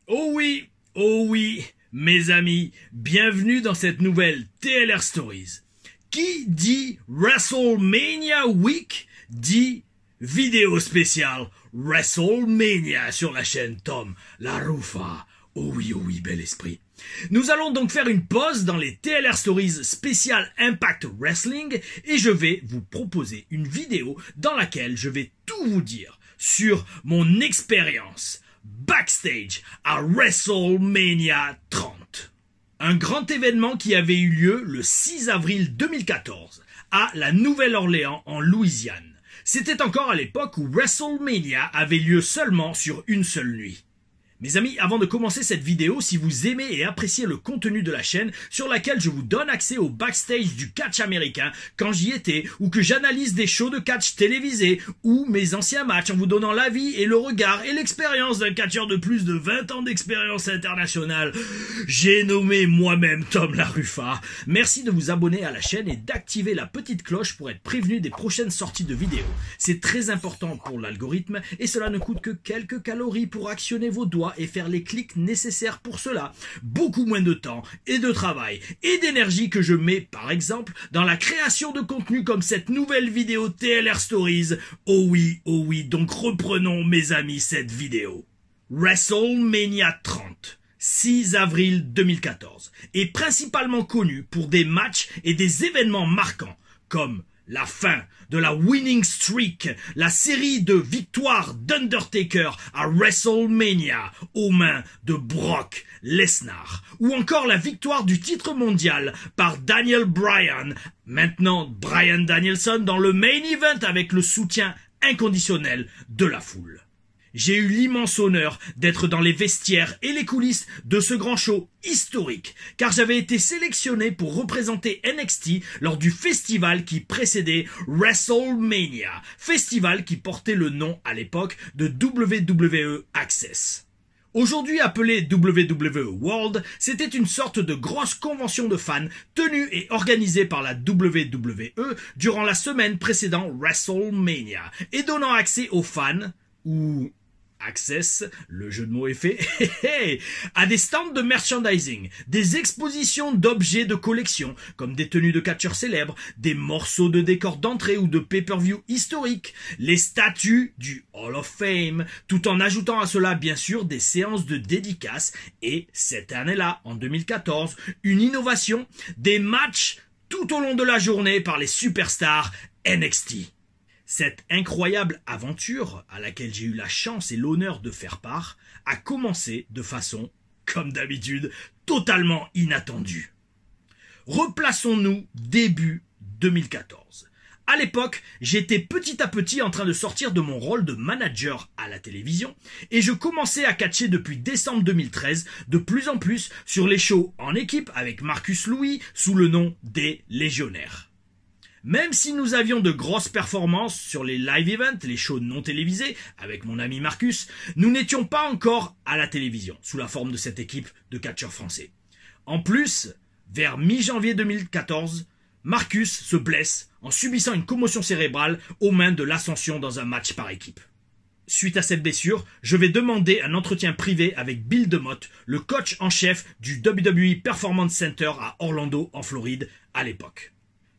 Oh oui, mes amis, bienvenue dans cette nouvelle TLR Stories. Qui dit WrestleMania Week dit vidéo spéciale WrestleMania sur la chaîne Tom La Rufa. Oh oui, bel esprit. Nous allons donc faire une pause dans les TLR Stories spécial Impact Wrestling et je vais vous proposer une vidéo dans laquelle je vais tout vous dire sur mon expérience backstage à WrestleMania 30. Un grand événement qui avait eu lieu le 6 avril 2014 à la Nouvelle-Orléans en Louisiane. C'était encore à l'époque où WrestleMania avait lieu seulement sur une seule nuit. Mes amis, avant de commencer cette vidéo, si vous aimez et appréciez le contenu de la chaîne sur laquelle je vous donne accès au backstage du catch américain quand j'y étais, ou que j'analyse des shows de catch télévisés, ou mes anciens matchs en vous donnant l'avis et le regard et l'expérience d'un catcheur de plus de 20 ans d'expérience internationale, j'ai nommé moi-même Tom La Rufa. Merci de vous abonner à la chaîne et d'activer la petite cloche pour être prévenu des prochaines sorties de vidéos. C'est très important pour l'algorithme et cela ne coûte que quelques calories pour actionner vos doigts et faire les clics nécessaires pour cela. Beaucoup moins de temps et de travail et d'énergie que je mets par exemple dans la création de contenu comme cette nouvelle vidéo TLR Stories. Oh oui, donc reprenons mes amis cette vidéo. WrestleMania 30. 6 avril 2014 est principalement connu pour des matchs et des événements marquants comme la fin de la winning streak, la série de victoires d'Undertaker à WrestleMania aux mains de Brock Lesnar, ou encore la victoire du titre mondial par Daniel Bryan, maintenant Bryan Danielson dans le main event avec le soutien inconditionnel de la foule. J'ai eu l'immense honneur d'être dans les vestiaires et les coulisses de ce grand show historique, car j'avais été sélectionné pour représenter NXT lors du festival qui précédait WrestleMania, festival qui portait le nom à l'époque de WWE Access. Aujourd'hui appelé WWE World, c'était une sorte de grosse convention de fans tenue et organisée par la WWE durant la semaine précédant WrestleMania et donnant accès aux fans, ou Access, le jeu de mots est fait, à des stands de merchandising, des expositions d'objets de collection, comme des tenues de catcheurs célèbres, des morceaux de décors d'entrée ou de pay-per-view historiques, les statues du Hall of Fame, tout en ajoutant à cela bien sûr des séances de dédicaces et, cette année-là, en 2014, une innovation, des matchs tout au long de la journée par les superstars NXT. Cette incroyable aventure, à laquelle j'ai eu la chance et l'honneur de faire part, a commencé de façon, comme d'habitude, totalement inattendue. Replaçons-nous début 2014. À l'époque, j'étais petit à petit en train de sortir de mon rôle de manager à la télévision et je commençais à catcher depuis décembre 2013 de plus en plus sur les shows en équipe avec Marcus Louis sous le nom des Légionnaires. Même si nous avions de grosses performances sur les live events, les shows non télévisés, avec mon ami Marcus, nous n'étions pas encore à la télévision, sous la forme de cette équipe de catcheurs français. En plus, vers mi-janvier 2014, Marcus se blesse en subissant une commotion cérébrale aux mains de l'Ascension dans un match par équipe. Suite à cette blessure, je vais demander un entretien privé avec Bill DeMott, le coach en chef du WWE Performance Center à Orlando, en Floride, à l'époque.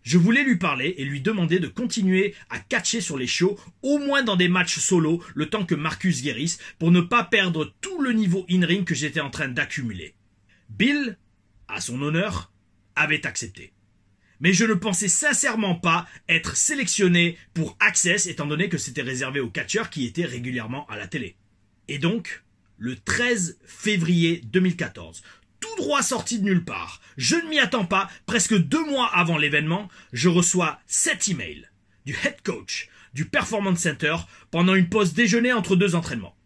Je voulais lui parler et lui demander de continuer à catcher sur les shows, au moins dans des matchs solo, le temps que Marcus guérisse, pour ne pas perdre tout le niveau in-ring que j'étais en train d'accumuler. Bill, à son honneur, avait accepté. Mais je ne pensais sincèrement pas être sélectionné pour Access, étant donné que c'était réservé aux catcheurs qui étaient régulièrement à la télé. Et donc, le 13 février 2014, tout droit sorti de nulle part, je ne m'y attends pas, presque 2 mois avant l'événement, je reçois 7 emails du head coach du Performance Center pendant une pause déjeuner entre 2 entraînements.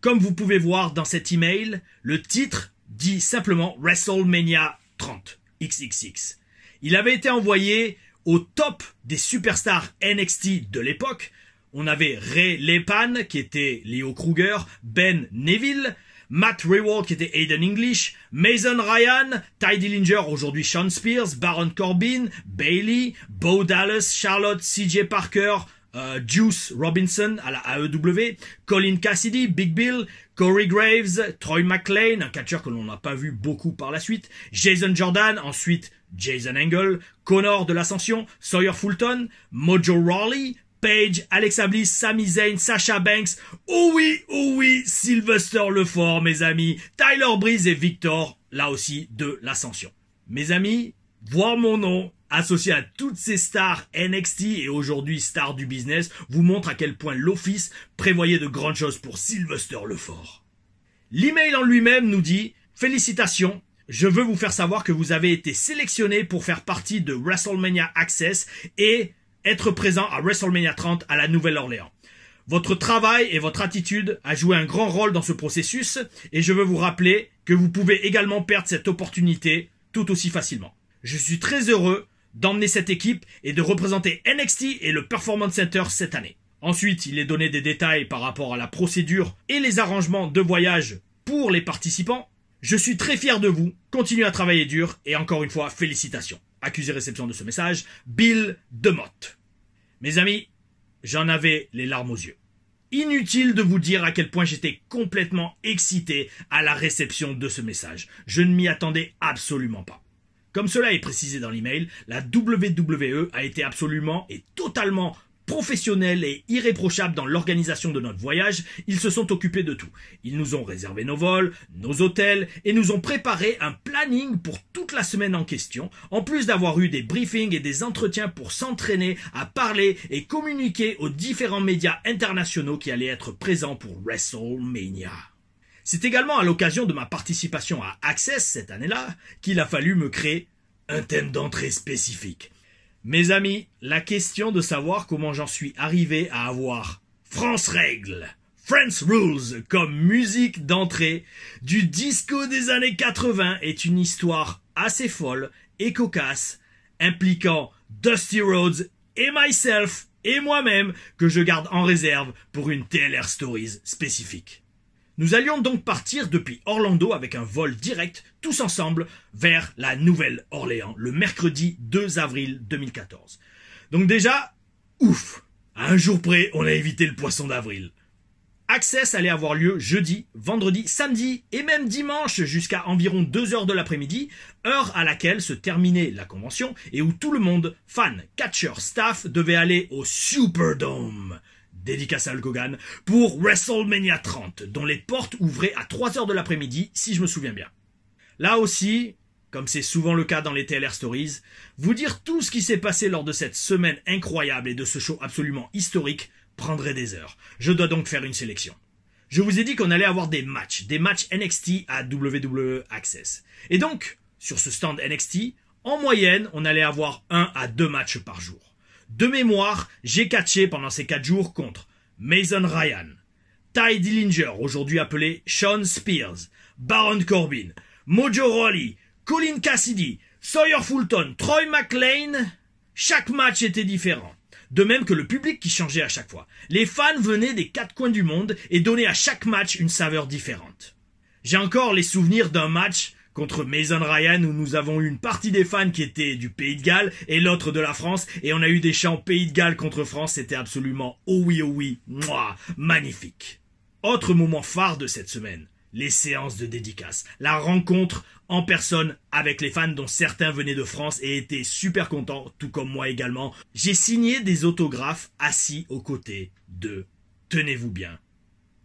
Comme vous pouvez voir dans cet email, le titre dit simplement WrestleMania 30 XXX. Il avait été envoyé au top des superstars NXT de l'époque. On avait Ray Lepan qui était Leo Kruger, Ben Neville, Matt Rewald qui était Aiden English, Mason Ryan, Ty Dillinger, aujourd'hui Sean Spears, Baron Corbin, Bayley, Bo Dallas, Charlotte, CJ Parker, Juice Robinson à la AEW, Colin Cassidy, Big Bill, Corey Graves, Troy McClain, un catcheur que l'on n'a pas vu beaucoup par la suite, Jason Jordan, ensuite Jason Angle, Connor de l'Ascension, Sawyer Fulton, Mojo Rawley, Paige, Alexa Bliss, Sami Zayn, Sasha Banks, oh oui, Sylvester Lefort, mes amis, Tyler Breeze et Victor, là aussi, de l'Ascension. Mes amis, voir mon nom associé à toutes ces stars NXT et aujourd'hui stars du business vous montre à quel point l'Office prévoyait de grandes choses pour Sylvester Lefort. L'email en lui-même nous dit « Félicitations, je veux vous faire savoir que vous avez été sélectionné pour faire partie de WrestleMania Access et être présent à WrestleMania 30 à la Nouvelle-Orléans. Votre travail et votre attitude a joué un grand rôle dans ce processus et je veux vous rappeler que vous pouvez également perdre cette opportunité tout aussi facilement. Je suis très heureux d'emmener cette équipe et de représenter NXT et le Performance Center cette année. Ensuite, il est donné des détails par rapport à la procédure et les arrangements de voyage pour les participants. Je suis très fier de vous, continuez à travailler dur et encore une fois, félicitations. Accusé-réception de ce message, Bill DeMott. Mes amis, j'en avais les larmes aux yeux. Inutile de vous dire à quel point j'étais complètement excité à la réception de ce message. Je ne m'y attendais absolument pas. Comme cela est précisé dans l'email, la WWE a été absolument et totalement professionnelle et irréprochable dans l'organisation de notre voyage. Ils se sont occupés de tout. Ils nous ont réservé nos vols, nos hôtels et nous ont préparé un planning pour toute la semaine en question, en plus d'avoir eu des briefings et des entretiens pour s'entraîner à parler et communiquer aux différents médias internationaux qui allaient être présents pour WrestleMania. C'est également à l'occasion de ma participation à Access cette année-là qu'il a fallu me créer un thème d'entrée spécifique. Mes amis, la question de savoir comment j'en suis arrivé à avoir France Règle, France Rules comme musique d'entrée du disco des années 80 est une histoire assez folle et cocasse impliquant Dusty Rhodes et myself et moi-même que je garde en réserve pour une TLR Stories spécifique. Nous allions donc partir depuis Orlando avec un vol direct, tous ensemble, vers la Nouvelle-Orléans, le mercredi 2 avril 2014. Donc déjà, ouf, à un jour près, on a évité le poisson d'avril. Access allait avoir lieu jeudi, vendredi, samedi et même dimanche jusqu'à environ 2 heures de l'après-midi, heure à laquelle se terminait la convention et où tout le monde, fans, catcheurs, staff, devait aller au Superdome. Dédicace à Hulk Hogan, pour WrestleMania 30, dont les portes ouvraient à 3 heures de l'après-midi, si je me souviens bien. Là aussi, comme c'est souvent le cas dans les TLR Stories, vous dire tout ce qui s'est passé lors de cette semaine incroyable et de ce show absolument historique prendrait des heures. Je dois donc faire une sélection. Je vous ai dit qu'on allait avoir des matchs NXT à WWE Access. Et donc, sur ce stand NXT, en moyenne, on allait avoir 1 à 2 matchs par jour. De mémoire, j'ai catché pendant ces 4 jours contre Mason Ryan, Ty Dillinger, aujourd'hui appelé Sean Spears, Baron Corbin, Mojo Rawley, Colin Cassidy, Sawyer Fulton, Troy McClain. Chaque match était différent. De même que le public qui changeait à chaque fois. Les fans venaient des 4 coins du monde et donnaient à chaque match une saveur différente. J'ai encore les souvenirs d'un match contre Mason Ryan où nous avons eu une partie des fans qui étaient du Pays de Galles et l'autre de la France et on a eu des chants Pays de Galles contre France, c'était absolument oh oui, mouah, magnifique. Autre moment phare de cette semaine, les séances de dédicaces, la rencontre en personne avec les fans dont certains venaient de France et étaient super contents, tout comme moi également. J'ai signé des autographes assis aux côtés de, tenez-vous bien,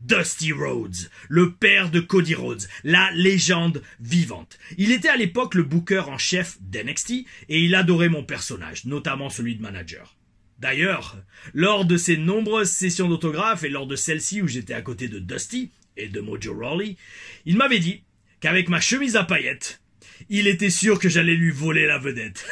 Dusty Rhodes, le père de Cody Rhodes, la légende vivante. Il était à l'époque le booker en chef d'NXT et il adorait mon personnage, notamment celui de manager. D'ailleurs, lors de ces nombreuses sessions d'autographes et lors de celle-ci où j'étais à côté de Dusty et de Mojo Rawley, il m'avait dit qu'avec ma chemise à paillettes, il était sûr que j'allais lui voler la vedette.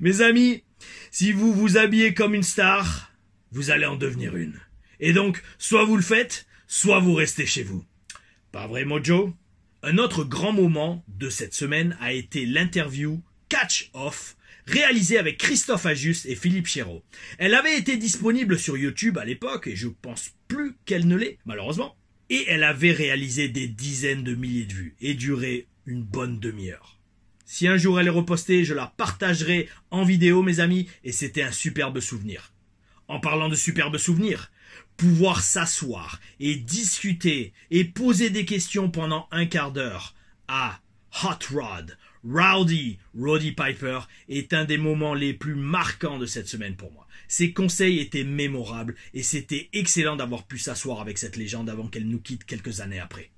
Mes amis, si vous vous habillez comme une star, vous allez en devenir une. Et donc, soit vous le faites, soit vous restez chez vous. Pas vrai, Mojo? Un autre grand moment de cette semaine a été l'interview Catch Off, réalisée avec Christophe Ajus et Philippe Chéreau. Elle avait été disponible sur YouTube à l'époque, et je pense plus qu'elle ne l'est, malheureusement. Et elle avait réalisé des dizaines de milliers de vues, et duré une bonne demi-heure. Si un jour elle est repostée, je la partagerai en vidéo, mes amis, et c'était un superbe souvenir. En parlant de superbes souvenirs, Pouvoir s'asseoir et discuter et poser des questions pendant un quart d'heure à Hot Rod, Rowdy, Roddy Piper est un des moments les plus marquants de cette semaine pour moi. Ses conseils étaient mémorables et c'était excellent d'avoir pu s'asseoir avec cette légende avant qu'elle nous quitte quelques années après.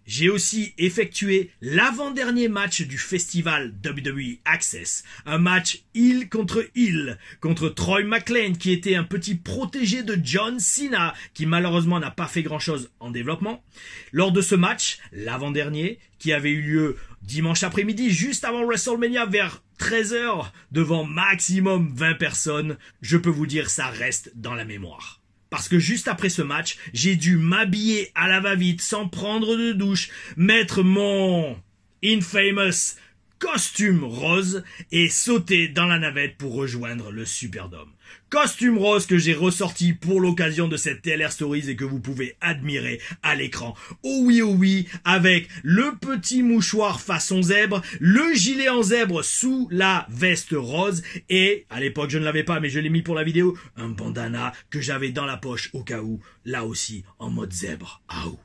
J'ai aussi effectué l'avant-dernier match du festival WWE Access, un match heel contre Troy McClain qui était un petit protégé de John Cena qui malheureusement n'a pas fait grand-chose en développement. Lors de ce match, l'avant-dernier, qui avait eu lieu dimanche après-midi juste avant WrestleMania vers 13h devant maximum 20 personnes, je peux vous dire ça reste dans la mémoire. Parce que juste après ce match, j'ai dû m'habiller à la va-vite sans prendre de douche, mettre mon infamous costume rose et sauter dans la navette pour rejoindre le Superdome. Costume rose que j'ai ressorti pour l'occasion de cette TLR Stories et que vous pouvez admirer à l'écran. Oh oui, avec le petit mouchoir façon zèbre, le gilet en zèbre sous la veste rose et, à l'époque je ne l'avais pas mais je l'ai mis pour la vidéo, un bandana que j'avais dans la poche au cas où, là aussi en mode zèbre. Aouh.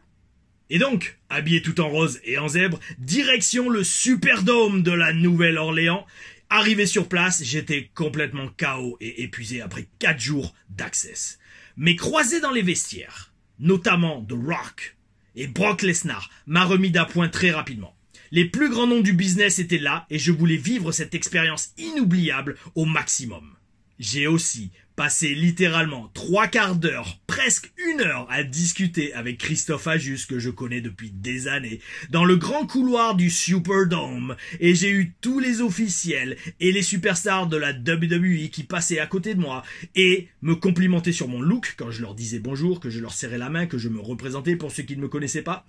Et donc, habillé tout en rose et en zèbre, direction le Superdome de la Nouvelle-Orléans. Arrivé sur place, j'étais complètement KO et épuisé après 4 jours d'Access. Mais croisé dans les vestiaires, notamment The Rock et Brock Lesnar, m'a remis d'appoint très rapidement. Les plus grands noms du business étaient là et je voulais vivre cette expérience inoubliable au maximum. J'ai aussi passé littéralement 3 quarts d'heure, presque 1 heure à discuter avec Christophe Ajus que je connais depuis des années dans le grand couloir du Superdome et j'ai eu tous les officiels et les superstars de la WWE qui passaient à côté de moi et me complimentaient sur mon look quand je leur disais bonjour, que je leur serrais la main, que je me représentais pour ceux qui ne me connaissaient pas.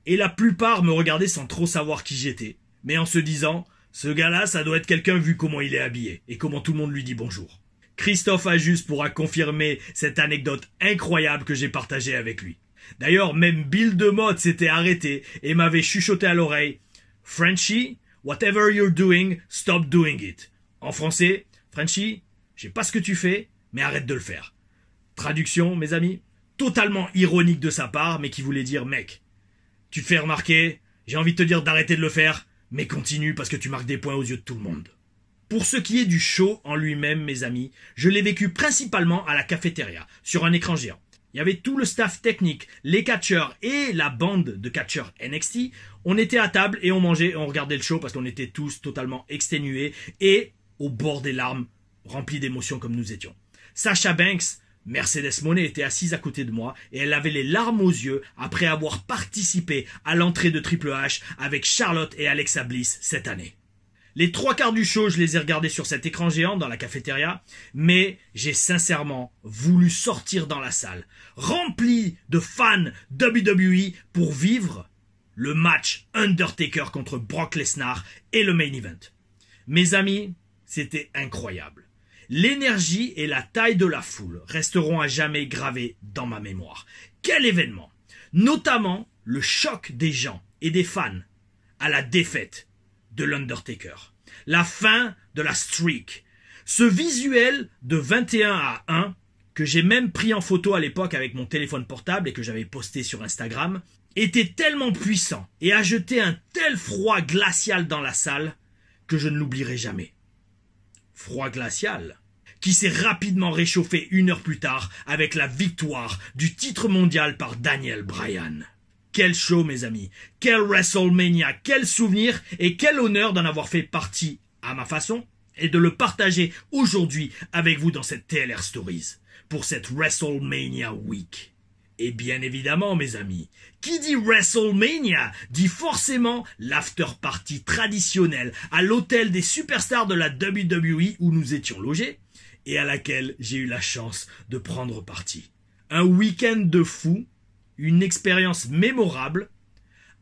Et la plupart me regardaient sans trop savoir qui j'étais, mais en se disant « ce gars-là, ça doit être quelqu'un vu comment il est habillé et comment tout le monde lui dit bonjour ». Christophe Ajus pourra confirmer cette anecdote incroyable que j'ai partagée avec lui. D'ailleurs, même Bill DeMott s'était arrêté et m'avait chuchoté à l'oreille « Frenchie, whatever you're doing, stop doing it ». En français, « Frenchie, je sais pas ce que tu fais, mais arrête de le faire ». Traduction, mes amis, totalement ironique de sa part, mais qui voulait dire « Mec, tu te fais remarquer, j'ai envie de te dire d'arrêter de le faire, mais continue parce que tu marques des points aux yeux de tout le monde ». Pour ce qui est du show en lui-même, mes amis, je l'ai vécu principalement à la cafétéria, sur un écran géant. Il y avait tout le staff technique, les catcheurs et la bande de catcheurs NXT. On était à table et on mangeait et on regardait le show parce qu'on était tous totalement exténués et au bord des larmes, remplis d'émotions comme nous étions. Sasha Banks, Mercedes Moné, était assise à côté de moi et elle avait les larmes aux yeux après avoir participé à l'entrée de Triple H avec Charlotte et Alexa Bliss cette année. Les 3 quarts du show, je les ai regardés sur cet écran géant dans la cafétéria, mais j'ai sincèrement voulu sortir dans la salle, rempli de fans WWE pour vivre le match Undertaker contre Brock Lesnar et le main event. Mes amis, c'était incroyable. L'énergie et la taille de la foule resteront à jamais gravés dans ma mémoire. Quel événement! Notamment le choc des gens et des fans à la défaite de l'Undertaker. La fin de la streak. Ce visuel de 21-1, que j'ai même pris en photo à l'époque avec mon téléphone portable et que j'avais posté sur Instagram, était tellement puissant et a jeté un tel froid glacial dans la salle que je ne l'oublierai jamais. Froid glacial qui s'est rapidement réchauffé 1 heure plus tard avec la victoire du titre mondial par Daniel Bryan. Quel show, mes amis, quel WrestleMania, quel souvenir et quel honneur d'en avoir fait partie à ma façon et de le partager aujourd'hui avec vous dans cette TLR Stories pour cette WrestleMania Week. Et bien évidemment, mes amis, qui dit WrestleMania dit forcément l'after party traditionnel à l'hôtel des superstars de la WWE où nous étions logés et à laquelle j'ai eu la chance de prendre partie. Un week-end de fou, une expérience mémorable,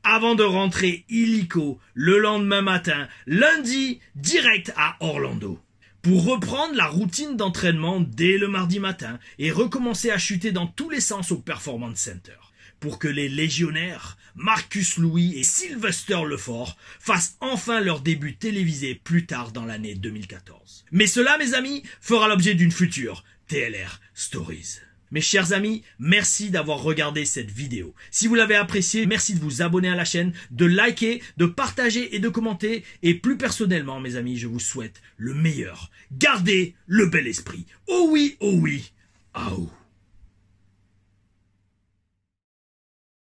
avant de rentrer illico le lendemain matin, lundi, direct à Orlando, pour reprendre la routine d'entraînement dès le mardi matin et recommencer à chuter dans tous les sens au Performance Center, pour que les légionnaires, Marcus Louis et Sylvester Lefort, fassent enfin leur début télévisé plus tard dans l'année 2014. Mais cela, mes amis, fera l'objet d'une future TLR Stories. Mes chers amis, merci d'avoir regardé cette vidéo. Si vous l'avez appréciée, merci de vous abonner à la chaîne, de liker, de partager et de commenter. Et plus personnellement, mes amis, je vous souhaite le meilleur. Gardez le bel esprit. Oh oui, ah oh.